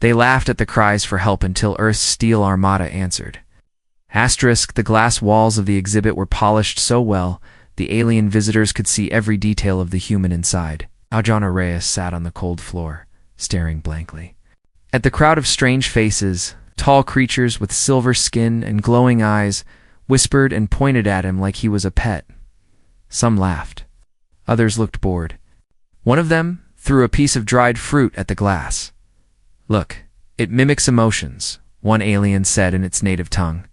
They laughed at the cries for help until Earth's steel armada answered. The glass walls of the exhibit were polished so well, the alien visitors could see every detail of the human inside. Jonah Reyes sat on the cold floor, staring blankly at the crowd of strange faces. Tall creatures with silver skin and glowing eyes whispered and pointed at him like he was a pet. Some laughed. Others looked bored. One of them threw a piece of dried fruit at the glass. "Look, it mimics emotions," one alien said in its native tongue.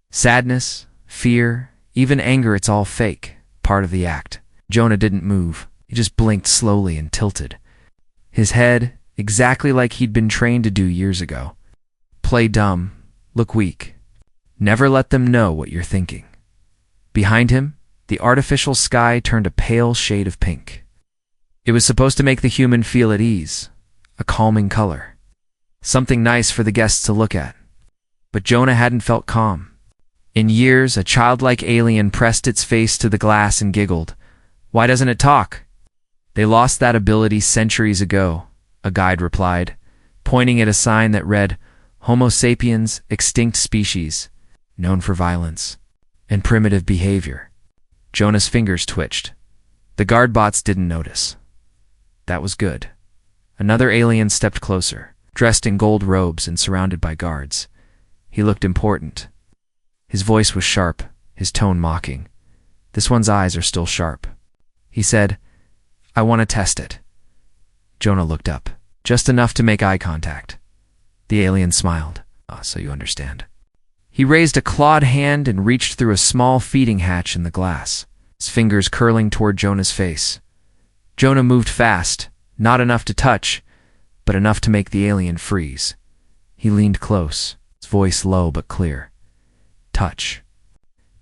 "Sadness, fear, even anger, it's all fake, part of the act." Jonah didn't move. He just blinked slowly and tilted. His head, exactly like he'd been trained to do years ago. Play dumb, look weak. Never let them know what you're thinking. Behind him, the artificial sky turned a pale shade of pink. It was supposed to make the human feel at ease, a calming color. Something nice for the guests to look at. But Jonah hadn't felt calm. In years, a childlike alien pressed its face to the glass and giggled. "Why doesn't it talk?" "They lost that ability centuries ago," a guide replied, pointing at a sign that read, "Homo sapiens, extinct species, known for violence and primitive behavior." Jonah's fingers twitched. The guard bots didn't notice. That was good. Another alien stepped closer, dressed in gold robes and surrounded by guards. He looked important. His voice was sharp, his tone mocking. "This one's eyes are still sharp." He said, "I want to test it." Jonah looked up, just enough to make eye contact. The alien smiled. "So you understand." He raised a clawed hand and reached through a small feeding hatch in the glass, his fingers curling toward Jonah's face. Jonah moved fast, not enough to touch, but enough to make the alien freeze. He leaned close, his voice low but clear. "Touch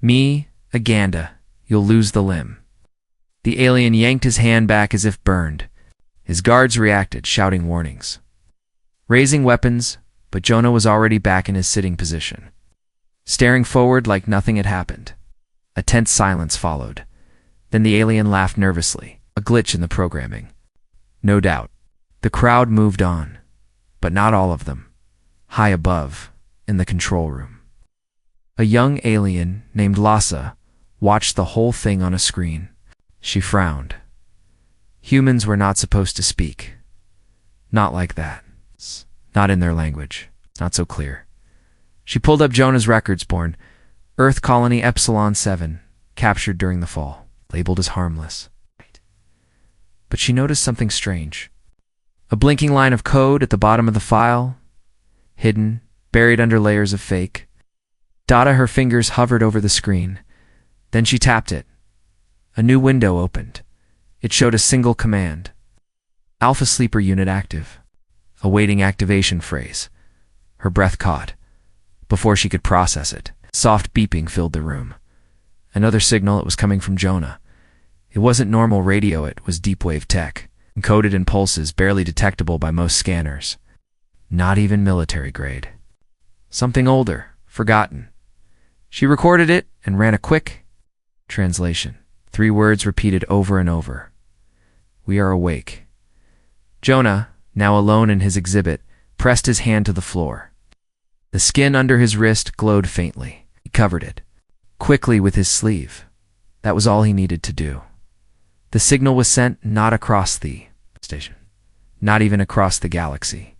me, Aganda, you'll lose the limb." The alien yanked his hand back as if burned. His guards reacted, shouting warnings, raising weapons, but Jonah was already back in his sitting position, staring forward like nothing had happened. A tense silence followed. Then the alien laughed nervously, a glitch in the programming. No doubt. The crowd moved on, but not all of them. High above, in the control room, a young alien named Lhasa watched the whole thing on a screen. She frowned. Humans were not supposed to speak. Not like that. Not in their language. Not so clear. She pulled up Jonah's records, born Earth Colony Epsilon 7, captured during the fall, labeled as harmless. But she noticed something strange. A blinking line of code at the bottom of the file, hidden, buried under layers of fake. Her fingers hovered over the screen. Then she tapped it. A new window opened. It showed a single command. Alpha Sleeper Unit active. Awaiting activation phrase. Her breath caught. Before she could process it, soft beeping filled the room. Another signal. It was coming from Jonah. It wasn't normal radio, it was deep-wave tech, encoded in pulses barely detectable by most scanners. Not even military grade. Something older, forgotten. She recorded it and ran a quick translation. 3 words repeated over and over. "We are awake." Jonah, now alone in his exhibit, pressed his hand to the floor. The skin under his wrist glowed faintly. He covered it quickly with his sleeve. That was all he needed to do. The signal was sent not across the station, not even across the galaxy,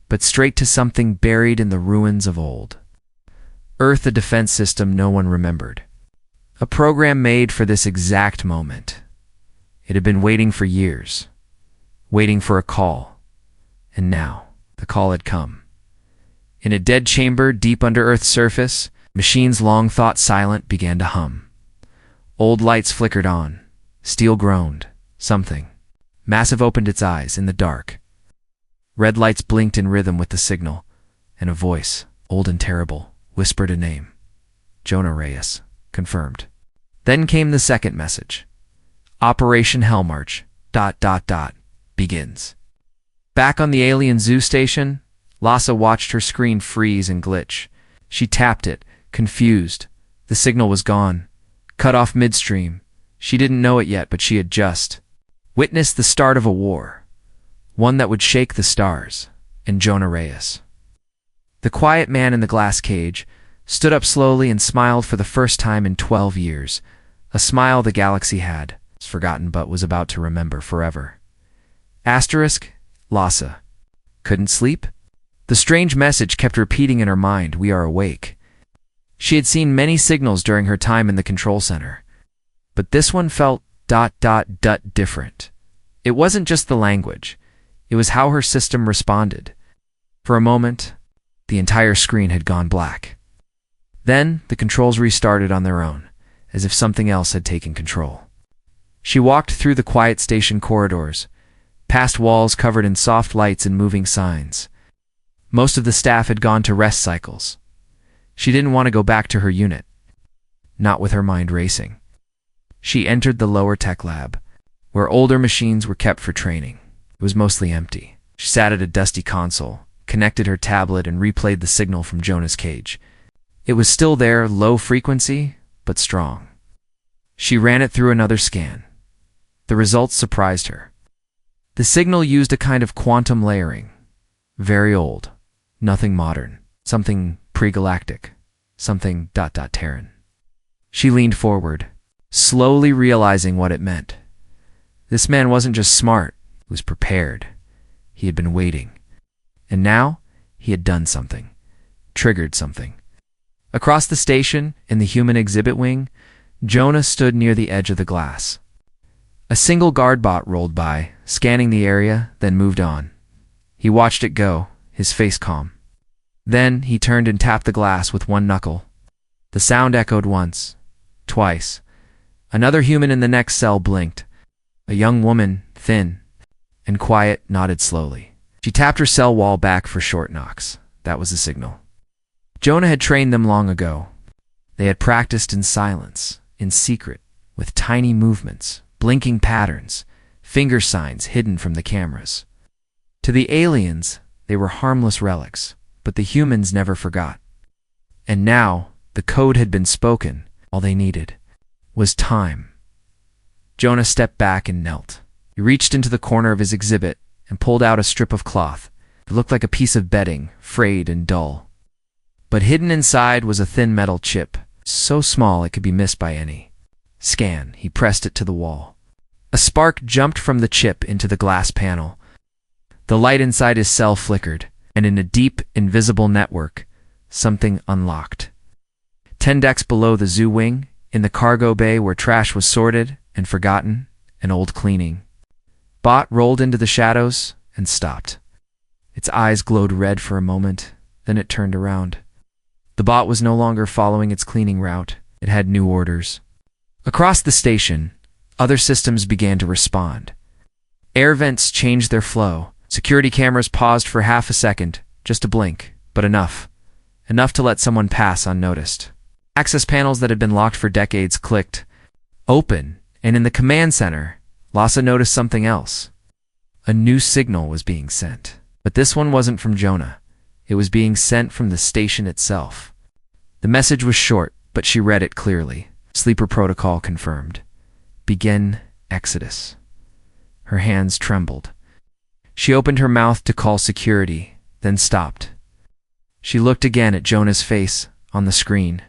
but straight to something buried in the ruins of old. Earth, a defense system no one remembered. A program made for this exact moment. It had been waiting for years, waiting for a call. And now, the call had come. In a dead chamber deep under Earth's surface, machines long thought silent began to hum. Old lights flickered on. Steel groaned. Something massive opened its eyes in the dark. Red lights blinked in rhythm with the signal, and a voice, old and terrible, whispered a name. Jonah Reyes. Confirmed. Then came the second message. Operation Hellmarch, ... begins. Back on the alien zoo station, Lhasa watched her screen freeze and glitch. She tapped it, confused. The signal was gone, cut off midstream. She didn't know it yet, but she had just witnessed the start of a war, one that would shake the stars. and Jonah Reyes. The quiet man in the glass cage stood up slowly and smiled for the first time in 12 years, a smile the galaxy had forgotten but was about to remember forever. Asterisk, Lhasa. Couldn't sleep? The strange message kept repeating in her mind, "We are awake." She had seen many signals during her time in the control center, but this one felt ... different. It wasn't just the language, it was how her system responded. For a moment, the entire screen had gone black. Then, the controls restarted on their own, as if something else had taken control. She walked through the quiet station corridors, past walls covered in soft lights and moving signs. Most of the staff had gone to rest cycles. She didn't want to go back to her unit, not with her mind racing. She entered the lower tech lab, where older machines were kept for training. It was mostly empty. She sat at a dusty console, connected her tablet, and replayed the signal from Jonah's cage. It was still there, low frequency, but strong. She ran it through another scan. The results surprised her. The signal used a kind of quantum layering. Very old. Nothing modern. Something pre-galactic. Something ... Terran. She leaned forward, slowly realizing what it meant. This man wasn't just smart, he was prepared. He had been waiting. And now, he had done something. Triggered something. Across the station, in the human exhibit wing, Jonah stood near the edge of the glass. A single guard bot rolled by, scanning the area, then moved on. He watched it go, his face calm. Then he turned and tapped the glass with one knuckle. The sound echoed once, twice. Another human in the next cell blinked. A young woman, thin and quiet, nodded slowly. She tapped her cell wall back for short knocks. That was the signal. Jonah had trained them long ago. They had practiced in silence, in secret, with tiny movements, blinking patterns, finger signs hidden from the cameras. To the aliens, they were harmless relics, but the humans never forgot. And now, the code had been spoken. All they needed was time. Jonah stepped back and knelt. He reached into the corner of his exhibit and pulled out a strip of cloth. It looked like a piece of bedding, frayed and dull. But hidden inside was a thin metal chip, so small it could be missed by any. Scan. He pressed it to the wall. A spark jumped from the chip into the glass panel. The light inside his cell flickered, and in a deep, invisible network, something unlocked. 10 decks below the zoo wing, in the cargo bay where trash was sorted and forgotten, an old cleaning. Bot rolled into the shadows and stopped. Its eyes glowed red for a moment, then it turned around. The bot was no longer following its cleaning route. It had new orders. Across the station, other systems began to respond. Air vents changed their flow. Security cameras paused for half a second, just a blink, but enough. Enough to let someone pass unnoticed. Access panels that had been locked for decades clicked open, and in the command center, Lhasa noticed something else. A new signal was being sent. But this one wasn't from Jonah. It was being sent from the station itself. The message was short, but she read it clearly. Sleeper protocol confirmed. Begin exodus. Her hands trembled. She opened her mouth to call security, then stopped. She looked again at Jonah's face on the screen.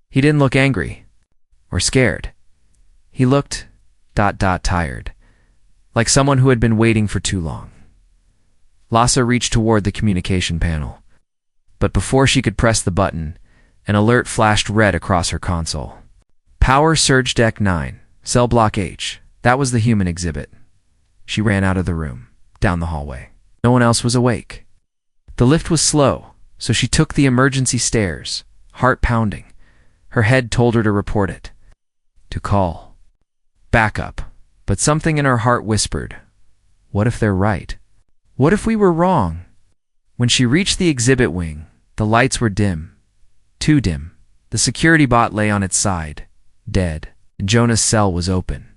He didn't look angry or scared. He looked ... tired, like someone who had been waiting for too long. Lhasa reached toward the communication panel. But before she could press the button, an alert flashed red across her console. Power Surge Deck 9, Cell Block H. That was the human exhibit. She ran out of the room, down the hallway. No one else was awake. The lift was slow, so she took the emergency stairs, heart pounding. Her head told her to report it. To call. Backup. But something in her heart whispered, what if they're right? What if we were wrong? When she reached the exhibit wing, the lights were dim. Too dim. The security bot lay on its side, dead, and Jonah's cell was open.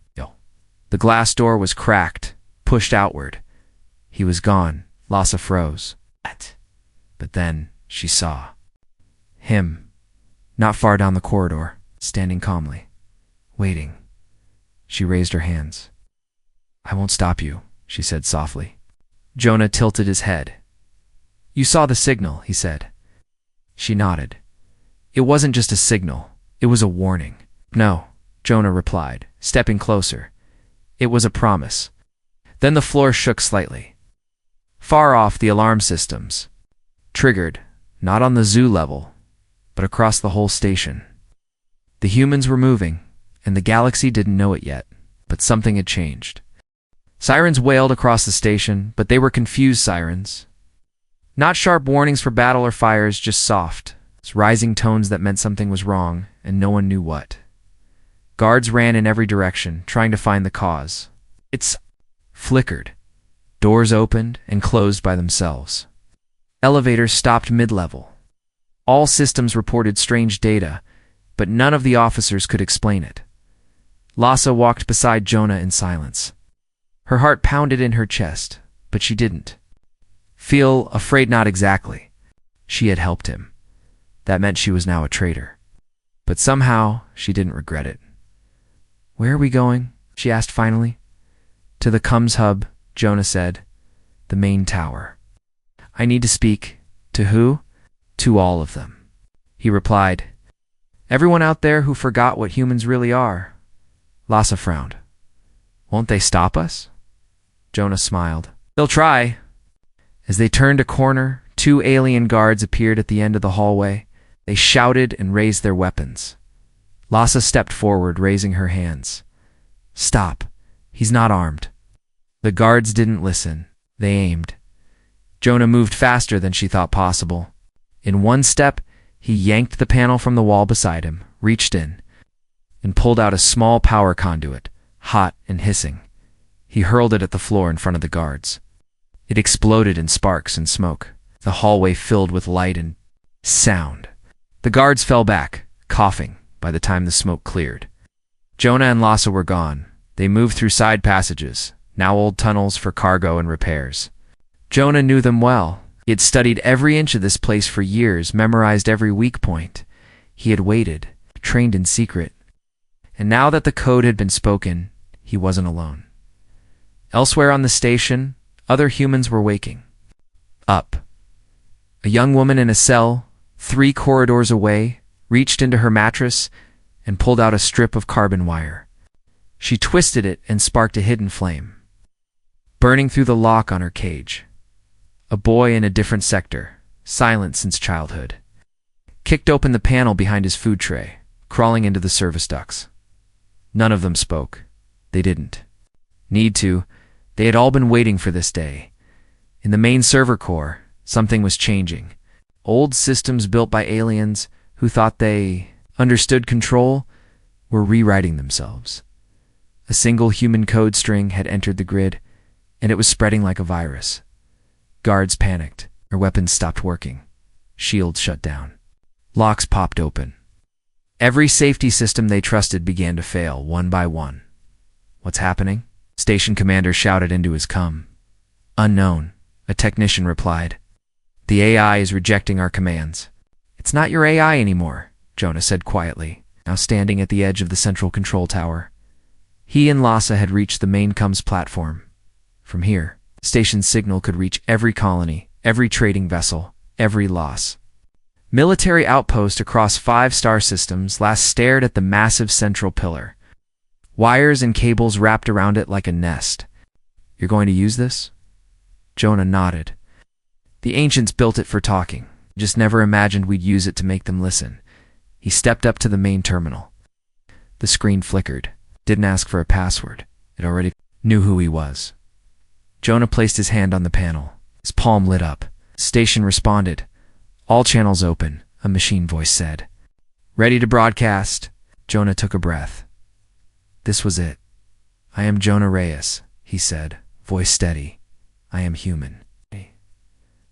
The glass door was cracked, pushed outward. He was gone. Lhasa froze. But then she saw him, not far down the corridor, standing calmly, waiting. She raised her hands. I won't stop you, she said softly. Jonah tilted his head. You saw the signal, he said. She nodded. It wasn't just a signal, it was a warning. No, Jonah replied, stepping closer. It was a promise. Then the floor shook slightly. Far off, the alarm systems triggered, not on the zoo level, but across the whole station. The humans were moving, and the galaxy didn't know it yet, but something had changed. Sirens wailed across the station, but they were confused sirens. Not sharp warnings for battle or fires, just soft, rising tones that meant something was wrong, and no one knew what. Guards ran in every direction, trying to find the cause. It's flickered. Doors opened and closed by themselves. Elevators stopped mid-level. All systems reported strange data, but none of the officers could explain it. Lhasa walked beside Jonah in silence. Her heart pounded in her chest, but she didn't feel afraid. Not exactly. She had helped him. That meant she was now a traitor. But somehow, she didn't regret it. Where are we going? She asked finally. To the comms hub, Jonah said. The main tower. I need to speak. To who? To all of them. He replied. Everyone out there who forgot what humans really are. Lhasa frowned. Won't they stop us? Jonah smiled. They'll try. As they turned a corner, 2 alien guards appeared at the end of the hallway. They shouted and raised their weapons. Lhasa stepped forward, raising her hands. Stop. He's not armed. The guards didn't listen. They aimed. Jonah moved faster than she thought possible. In one step, he yanked the panel from the wall beside him, reached in, and pulled out a small power conduit, hot and hissing. He hurled it at the floor in front of the guards. It exploded in sparks and smoke. The hallway filled with light and sound. The guards fell back, coughing, by the time the smoke cleared. Jonah and Lhasa were gone. They moved through side passages, now old tunnels for cargo and repairs. Jonah knew them well. He had studied every inch of this place for years, memorized every weak point. He had waited, trained in secret. And now that the code had been spoken, he wasn't alone. Elsewhere on the station, other humans were waking up. A young woman in a cell, 3 corridors away, reached into her mattress and pulled out a strip of carbon wire. She twisted it and sparked a hidden flame, burning through the lock on her cage. A boy in a different sector, silent since childhood, kicked open the panel behind his food tray, crawling into the service ducts. None of them spoke. They didn't need to. They had all been waiting for this day. In the main server core, something was changing. Old systems built by aliens who thought they understood control were rewriting themselves. A single human code string had entered the grid, and it was spreading like a virus. Guards panicked. Their weapons stopped working. Shields shut down. Locks popped open. Every safety system they trusted began to fail, one by one. What's happening? Station commander shouted into his comm. Unknown, a technician replied. The AI is rejecting our commands. It's not your AI anymore, Jonah said quietly, now standing at the edge of the central control tower. He and Lhasa had reached the main comms platform. From here, the station's signal could reach every colony, every trading vessel, every loss. Military outpost across 5 star systems last stared at the massive central pillar. Wires and cables wrapped around it like a nest. You're going to use this? Jonah nodded. The ancients built it for talking. Just never imagined we'd use it to make them listen. He stepped up to the main terminal. The screen flickered. Didn't ask for a password. It already knew who he was. Jonah placed his hand on the panel. His palm lit up. Station responded. All channels open, a machine voice said. Ready to broadcast? Jonah took a breath. This was it. I am Jonah Reyes, he said, voice steady. I am human.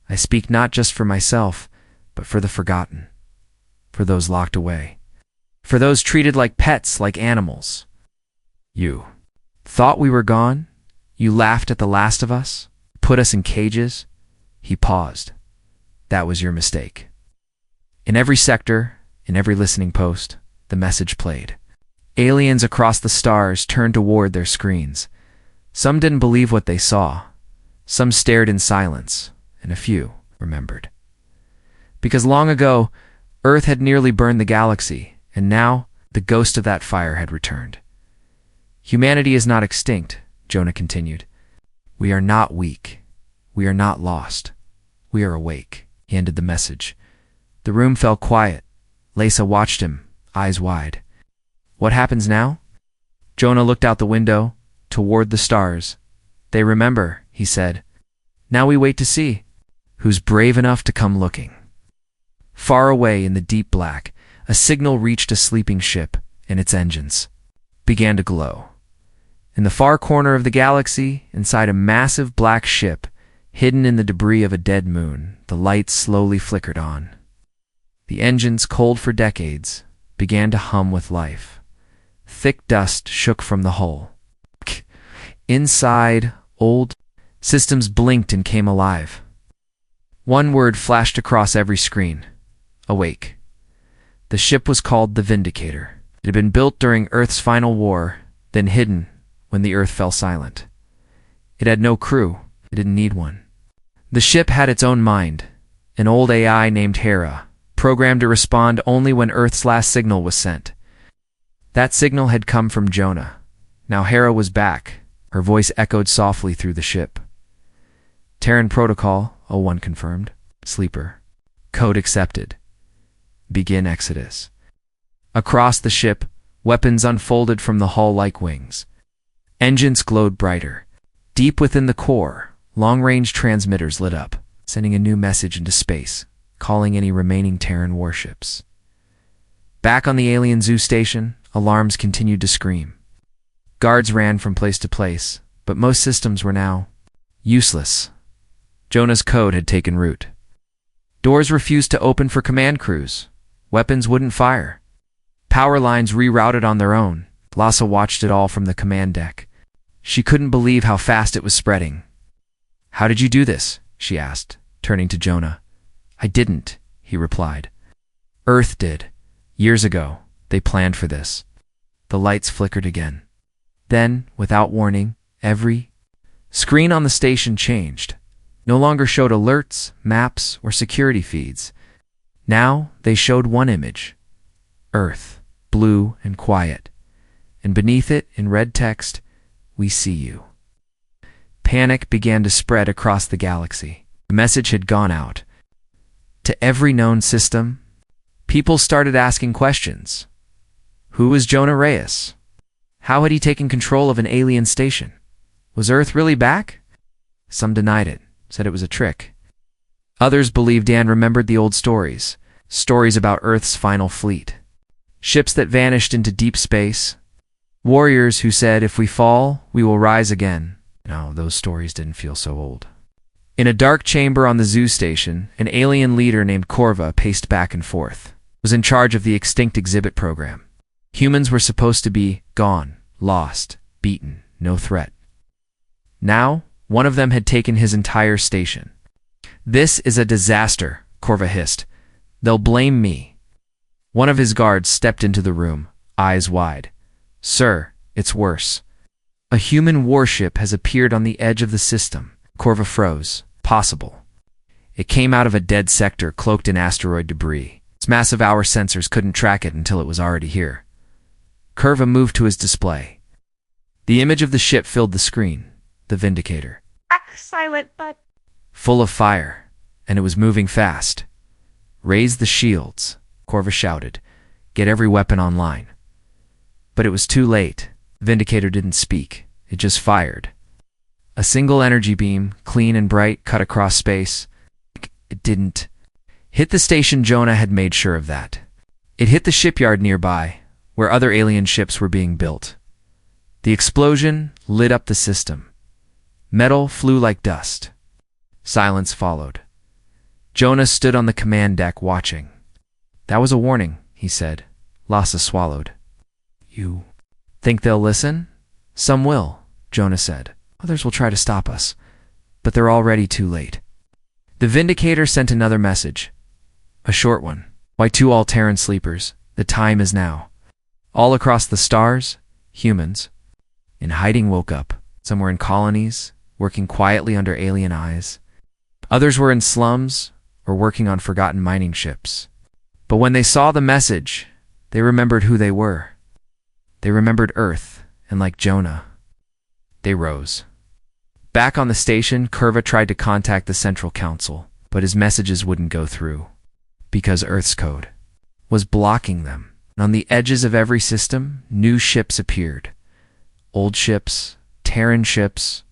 I speak not just for myself, but for the forgotten, for those locked away, for those treated like pets, like animals. You thought we were gone? You laughed at the last of us? Put us in cages? He paused. That was your mistake. In every sector, in every listening post, the message played. Aliens across the stars turned toward their screens. Some didn't believe what they saw. Some stared in silence, and a few remembered. Because long ago, Earth had nearly burned the galaxy, and now the ghost of that fire had returned. Humanity is not extinct, Jonah continued. We are not weak. We are not lost. We are awake. He ended the message. The room fell quiet. Lisa watched him, eyes wide. What happens now? Jonah looked out the window, toward the stars. They remember, he said. Now we wait to see who's brave enough to come looking. Far away in the deep black, a signal reached a sleeping ship, and its engines began to glow. In the far corner of the galaxy, inside a massive black ship, hidden in the debris of a dead moon, the lights slowly flickered on. The engines, cold for decades, began to hum with life. Thick dust shook from the hull. Inside, old systems blinked and came alive. One word flashed across every screen. Awake. The ship was called the Vindicator. It had been built during Earth's final war, then hidden when the Earth fell silent. It had no crew. It didn't need one. The ship had its own mind, an old AI named Hera, programmed to respond only when Earth's last signal was sent. That signal had come from Jonah. Now Hera was back. Her voice echoed softly through the ship. Terran protocol, O1 confirmed. Sleeper. Code accepted. Begin exodus. Across the ship, weapons unfolded from the hull like wings. Engines glowed brighter. Deep within the core, long-range transmitters lit up, sending a new message into space, calling any remaining Terran warships. Back on the alien zoo station, alarms continued to scream. Guards ran from place to place, but most systems were now useless. Jonah's code had taken root. Doors refused to open for command crews. Weapons wouldn't fire. Power lines rerouted on their own. Lhasa watched it all from the command deck. She couldn't believe how fast it was spreading. How did you do this? She asked, turning to Jonah. I didn't, he replied. Earth did. Years ago, they planned for this. The lights flickered again. Then, without warning, every screen on the station changed. No longer showed alerts, maps, or security feeds. Now, they showed one image. Earth, blue and quiet. And beneath it, in red text, we see you. Panic began to spread across the galaxy. The message had gone out. To every known system, people started asking questions. Who was Jonah Reyes? How had he taken control of an alien station? Was Earth really back? Some denied it, said it was a trick. Others believed Dan remembered the old stories about Earth's final fleet. Ships that vanished into deep space. Warriors who said, if we fall, we will rise again. No, those stories didn't feel so old. In a dark chamber on the zoo station, an alien leader named Corva paced back and forth. Was in charge of the extinct exhibit program. Humans were supposed to be gone, lost, beaten, no threat. Now, one of them had taken his entire station. This is a disaster, Corva hissed. They'll blame me. One of his guards stepped into the room, eyes wide. Sir, it's worse. A human warship has appeared on the edge of the system. Corva froze. Possible. It came out of a dead sector cloaked in asteroid debris. Its massive hour sensors couldn't track it until it was already here. Corva moved to his display. The image of the ship filled the screen. The Vindicator. Silent but Full of fire, and it was moving fast. Raise the shields, Corva shouted. Get every weapon online. But it was too late. The Vindicator didn't speak. It just fired. A single energy beam, clean and bright, cut across space. It didn't hit the station. Jonah had made sure of that. It hit the shipyard nearby, where other alien ships were being built. The explosion lit up the system. Metal flew like dust. Silence followed. Jonah stood on the command deck watching. That was a warning, he said. Lhasa swallowed. You think they'll listen? Some will, Jonah said. Others will try to stop us, but they're already too late. The Vindicator sent another message. A short one. Why to all Terran sleepers, the time is now. All across the stars, humans, in hiding woke up. Some were in colonies, working quietly under alien eyes. Others were in slums or working on forgotten mining ships. But when they saw the message, they remembered who they were. They remembered Earth, and like Jonah, they rose. Back on the station, Curva tried to contact the Central Council, but his messages wouldn't go through, because Earth's code was blocking them. And on the edges of every system, new ships appeared. Old ships, Terran ships,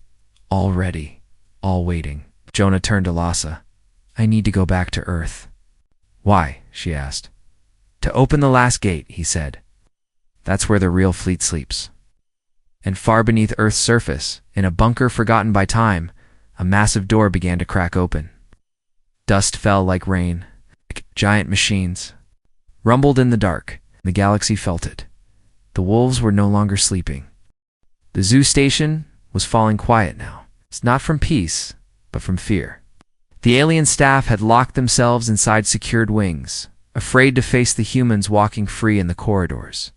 all ready, all waiting. Jonah turned to Lhasa. I need to go back to Earth. Why? She asked. To open the last gate, he said. That's where the real fleet sleeps. And far beneath Earth's surface, in a bunker forgotten by time, a massive door began to crack open. Dust fell like rain. Giant machines rumbled in the dark. The galaxy felt it. The wolves were no longer sleeping. The zoo station was falling quiet now. It's not from peace, but from fear. The alien staff had locked themselves inside secured wings, afraid to face the humans walking free in the corridors.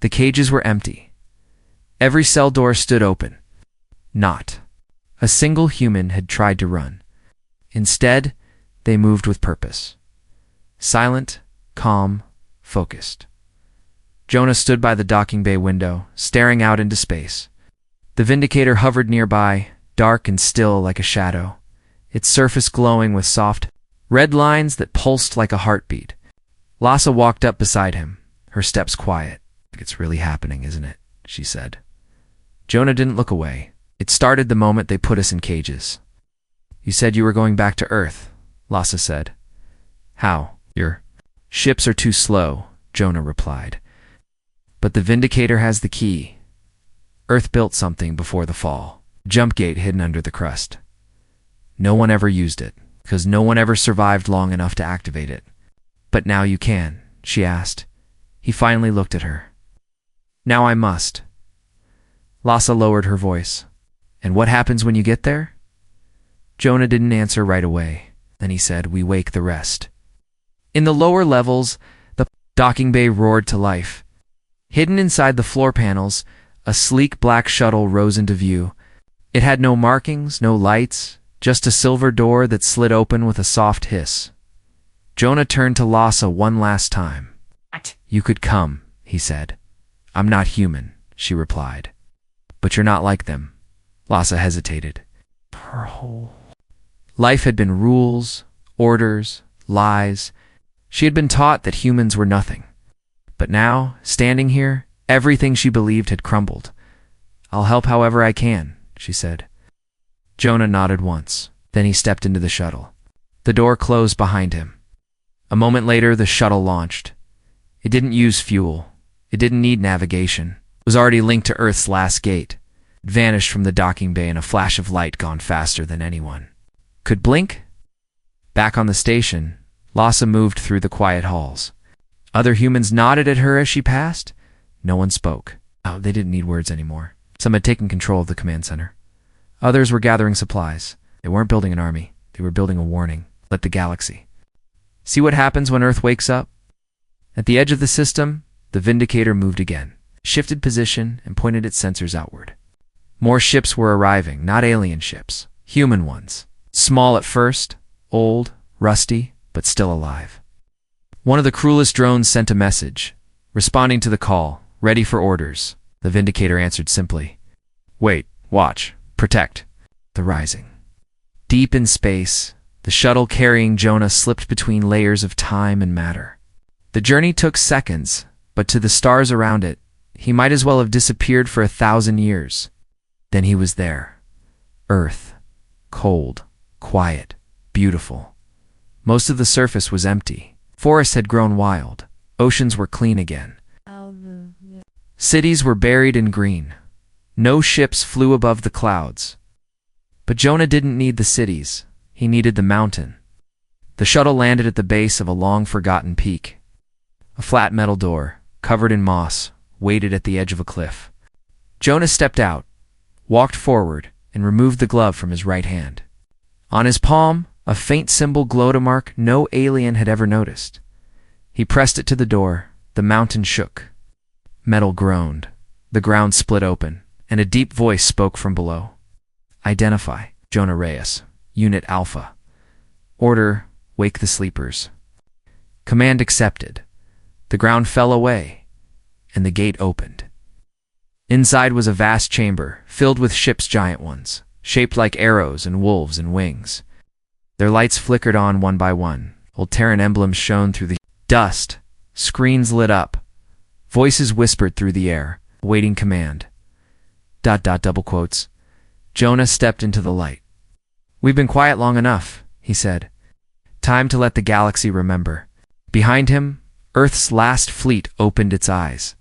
The cages were empty. Every cell door stood open. Not a single human had tried to run. Instead, they moved with purpose. Silent, calm, focused. Jonah stood by the docking bay window, staring out into space. The Vindicator hovered nearby, dark and still like a shadow, its surface glowing with soft, red lines that pulsed like a heartbeat. Lhasa walked up beside him, her steps quiet. It's really happening, isn't it? She said. Jonah didn't look away. It started the moment they put us in cages. You said you were going back to Earth, Lhasa said. How? Your ships are too slow, Jonah replied. But the Vindicator has the key. Earth built something before the fall. Jump gate hidden under the crust. No one ever used it, because no one ever survived long enough to activate it. But now you can, she asked. He finally looked at her. Now I must. Lhasa lowered her voice. And what happens when you get there? Jonah didn't answer right away. Then he said, we wake the rest. In the lower levels, the docking bay roared to life. Hidden inside the floor panels, a sleek black shuttle rose into view. It had no markings, no lights, just a silver door that slid open with a soft hiss. Jonah turned to Lhasa one last time. What? You could come, he said. I'm not human, she replied. But you're not like them. Lhasa hesitated. Pearl. Life had been rules, orders, lies. She had been taught that humans were nothing. But now, standing here, everything she believed had crumbled. I'll help however I can, she said. Jonah nodded once. Then he stepped into the shuttle. The door closed behind him. A moment later, the shuttle launched. It didn't use fuel. It didn't need navigation. It was already linked to Earth's last gate. It vanished from the docking bay in a flash of light gone faster than anyone could blink. Back on the station, Lhasa moved through the quiet halls. Other humans nodded at her as she passed. No one spoke. Oh, they didn't need words anymore. Some had taken control of the command center. Others were gathering supplies. They weren't building an army. They were building a warning. Let the galaxy see what happens when Earth wakes up. At the edge of the system, the Vindicator moved again, shifted position, and pointed its sensors outward. More ships were arriving, not alien ships, human ones. Small at first, old, rusty, but still alive. One of the cruelest drones sent a message, responding to the call, ready for orders. The Vindicator answered simply, wait, watch, protect. The rising. Deep in space, the shuttle carrying Jonah slipped between layers of time and matter. The journey took seconds, but to the stars around it, he might as well have disappeared for 1,000 years. Then he was there. Earth. Cold. Quiet. Beautiful. Most of the surface was empty. Forests had grown wild. Oceans were clean again. Cities were buried in green. No ships flew above the clouds. But Jonah didn't need the cities. He needed the mountain. The shuttle landed at the base of a long-forgotten peak. A flat metal door, covered in moss, waited at the edge of a cliff. Jonah stepped out, walked forward, and removed the glove from his right hand. On his palm, a faint symbol glowed, a mark no alien had ever noticed. He pressed it to the door. The mountain shook. Metal groaned. The ground split open, and a deep voice spoke from below. Identify, Jonah Reyes. Unit Alpha. Order, wake the sleepers. Command accepted. The ground fell away, and the gate opened. Inside was a vast chamber, filled with ships, giant ones, shaped like arrows and wolves and wings. Their lights flickered on one by one. Old Terran emblems shone through the dust. Screens lit up. Voices whispered through the air, awaiting command. ... double quotes. Jonah stepped into the light. "We've been quiet long enough," he said. "Time to let the galaxy remember." Behind him, Earth's last fleet opened its eyes.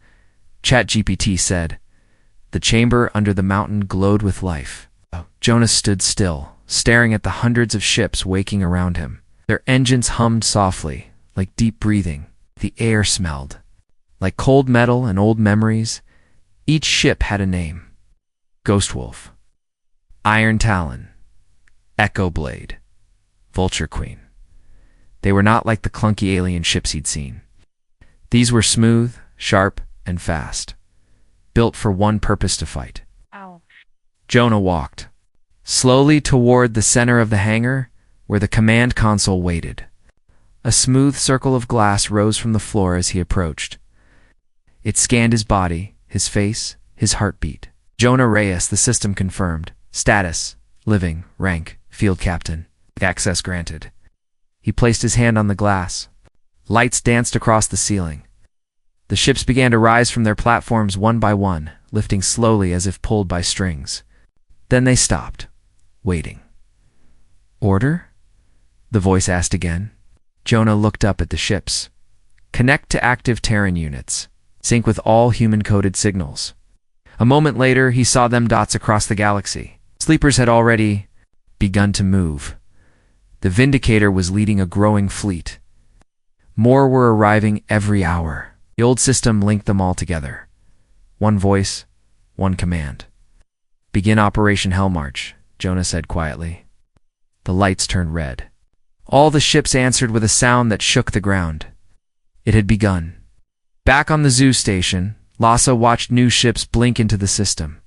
ChatGPT said. The chamber under the mountain glowed with life. Jonah stood still, staring at the hundreds of ships waking around him. Their engines hummed softly, like deep breathing. The air smelled like cold metal and old memories. Each ship had a name. Ghostwolf, Iron Talon, Echo Blade, Vulture Queen. They were not like the clunky alien ships he'd seen. These were smooth, sharp, and fast, built for one purpose: to fight. Ow. Jonah walked slowly toward the center of the hangar, where the command console waited. A smooth circle of glass rose from the floor as he approached. It scanned his body, his face, his heartbeat. Jonah Reyes, the system confirmed. Status: living. Rank: field captain. Access granted. He placed his hand on the glass. Lights danced across the ceiling. The ships began to rise from their platforms one by one, lifting slowly as if pulled by strings. Then they stopped, waiting. "Order?" the voice asked again. Jonah looked up at the ships. "Connect to active Terran units. Sync with all human-coded signals." A moment later, he saw them dots across the galaxy. Sleepers had already begun to move. The Vindicator was leading a growing fleet. More were arriving every hour. The old system linked them all together. One voice, one command. "Begin Operation Hellmarch," Jonah said quietly. The lights turned red. All the ships answered with a sound that shook the ground. It had begun. Back on the zoo station, Lhasa watched new ships blink into the system.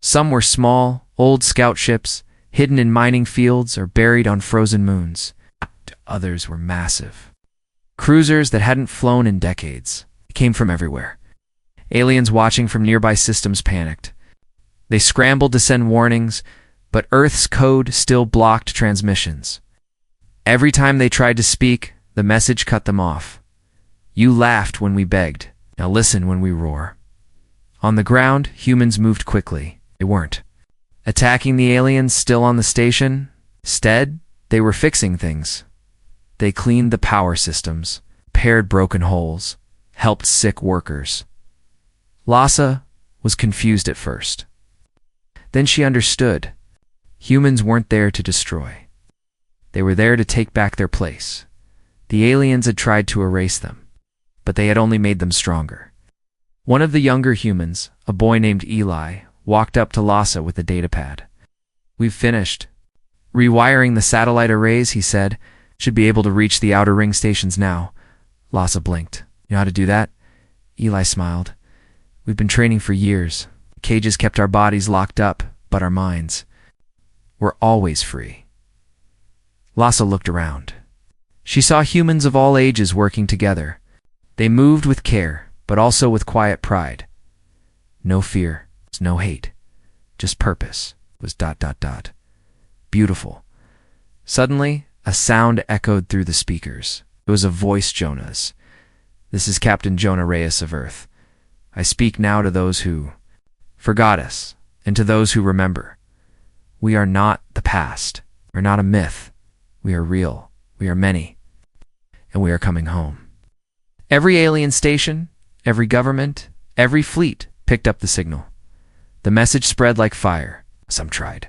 Some were small, old scout ships, hidden in mining fields or buried on frozen moons. Others were massive. Cruisers that hadn't flown in decades. They came from everywhere. Aliens watching from nearby systems panicked. They scrambled to send warnings, but Earth's code still blocked transmissions. Every time they tried to speak, the message cut them off. "You laughed when we begged. Now listen when we roar." On the ground, humans moved quickly. They weren't attacking the aliens still on the station. Instead, they were fixing things. They cleaned the power systems, repaired broken holes, helped sick workers. Lhasa was confused at first. Then she understood. Humans weren't there to destroy. They were there to take back their place. The aliens had tried to erase them, but they had only made them stronger. One of the younger humans, a boy named Eli, walked up to Lhasa with a datapad. "We've finished rewiring the satellite arrays," he said. "Should be able to reach the outer ring stations now." Lhasa blinked. "You know how to do that?" Eli smiled. "We've been training for years. Cages kept our bodies locked up, but our minds were always free." Lhasa looked around. She saw humans of all ages working together. They moved with care, but also with quiet pride. No fear, no hate, just purpose. Was ... Beautiful. Suddenly, a sound echoed through the speakers. It was a voice Jonah's. "This is Captain Jonah Reyes of Earth. I speak now to those who forgot us, and to those who remember. We are not the past. We're not a myth. We are real. We are many. And we are coming home." Every alien station, every government, every fleet picked up the signal. The message spread like fire. Some tried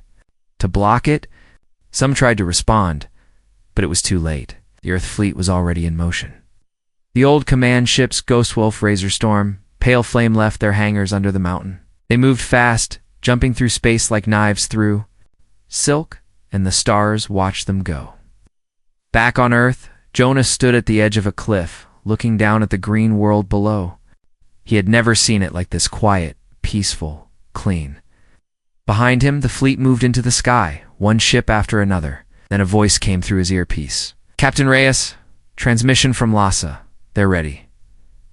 to block it. Some tried to respond, but it was too late. The Earth fleet was already in motion. The old command ships Ghostwolf, Razor Storm, Pale Flame left their hangars under the mountain. They moved fast, jumping through space like knives through silk, and the stars watched them go. Back on Earth, Jonah stood at the edge of a cliff, looking down at the green world below. He had never seen it like this: quiet, peaceful, clean. Behind him, the fleet moved into the sky, one ship after another. Then a voice came through his earpiece. "Captain Reyes, transmission from Lhasa. They're ready."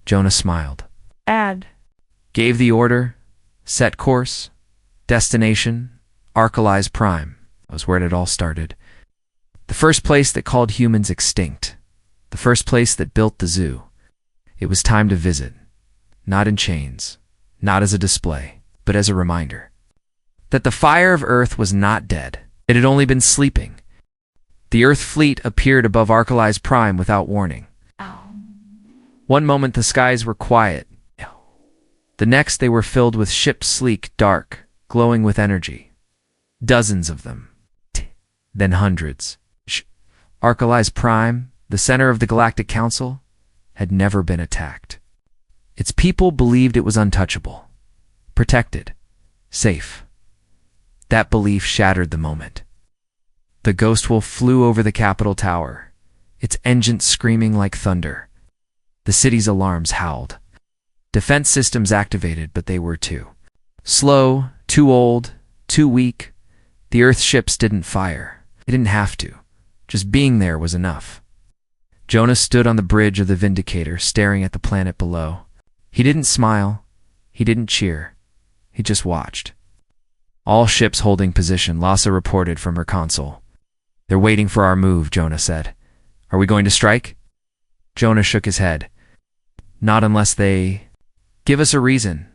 Jonah smiled. Add. Gave the order, set course, destination, Archelaus Prime. That was where it all started. The first place that called humans extinct. The first place that built the zoo. It was time to visit. Not in chains, not as a display, but as a reminder. That the fire of Earth was not dead. It had only been sleeping. The Earth fleet appeared above Archelaus Prime without warning. One moment the skies were quiet. The next they were filled with ships sleek, dark, glowing with energy. Dozens of them. Then hundreds. Archelaus Prime, the center of the Galactic Council, had never been attacked. Its people believed it was untouchable, protected, safe. That belief shattered the moment. The Ghost Wolf flew over the Capitol Tower, its engines screaming like thunder. The city's alarms howled. Defense systems activated, but they were too slow, too old, too weak. The Earth ships didn't fire. They didn't have to. Just being there was enough. Jonah stood on the bridge of the Vindicator, staring at the planet below. He didn't smile. He didn't cheer. He just watched. All ships holding position, Lhasa reported from her console. "They're waiting for our move," Jonah said. "Are we going to strike?" Jonah shook his head. "Not unless they give us a reason."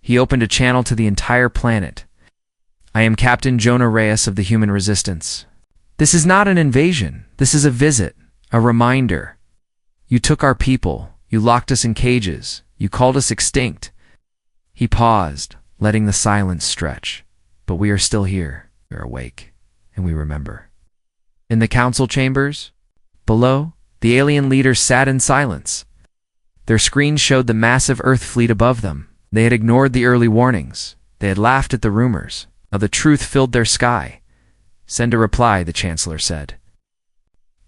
He opened a channel to the entire planet. "I am Captain Jonah Reyes of the Human Resistance. This is not an invasion. This is a visit, a reminder. You took our people. You locked us in cages. You called us extinct." He paused, letting the silence stretch. "But we are still here. We are awake, and we remember." In the council chambers, below, the alien leaders sat in silence. Their screens showed the massive Earth fleet above them. They had ignored the early warnings. They had laughed at the rumors. Now the truth filled their sky. "Send a reply," the Chancellor said.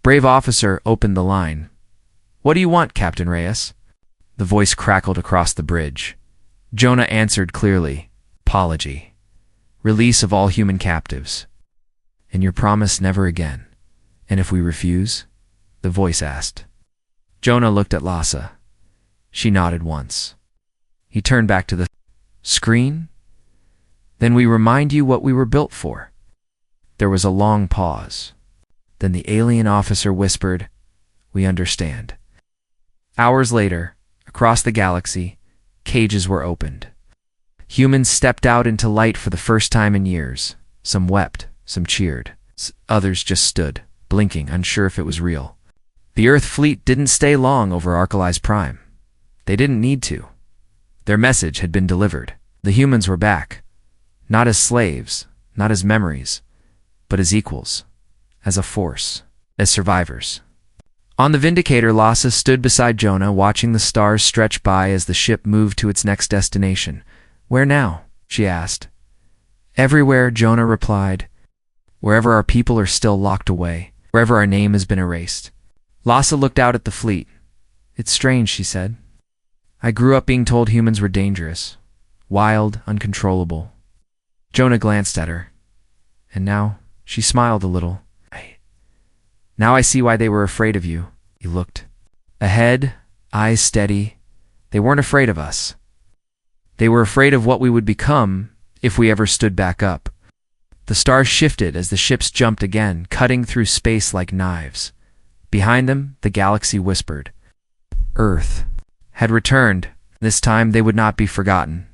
Brave officer opened the line. "What do you want, Captain Reyes?" The voice crackled across the bridge. Jonah answered clearly. "Apology. Release of all human captives. And your promise never again." "And if we refuse?" the voice asked. Jonah looked at Lhasa. She nodded once. He turned back to the screen. "Then we remind you what we were built for." There was a long pause. Then the alien officer whispered, "We understand." Hours later, across the galaxy, cages were opened. Humans stepped out into light for the first time in years. Some wept, some cheered. Others just stood, blinking, unsure if it was real. The Earth fleet didn't stay long over Archelaus Prime. They didn't need to. Their message had been delivered. The humans were back. Not as slaves, not as memories, but as equals, as a force, as survivors. On the Vindicator, Lhasa stood beside Jonah, watching the stars stretch by as the ship moved to its next destination. "Where now?" she asked. "Everywhere," Jonah replied. "Wherever our people are still locked away, wherever our name has been erased." Lhasa looked out at the fleet. "It's strange," she said. "I grew up being told humans were dangerous, wild, uncontrollable." Jonah glanced at her. "And now," she smiled a little. "Now I see why they were afraid of you." He looked ahead, eyes steady. "They weren't afraid of us. They were afraid of what we would become if we ever stood back up." The stars shifted as the ships jumped again, cutting through space like knives. Behind them, the galaxy whispered. Earth had returned. This time they would not be forgotten.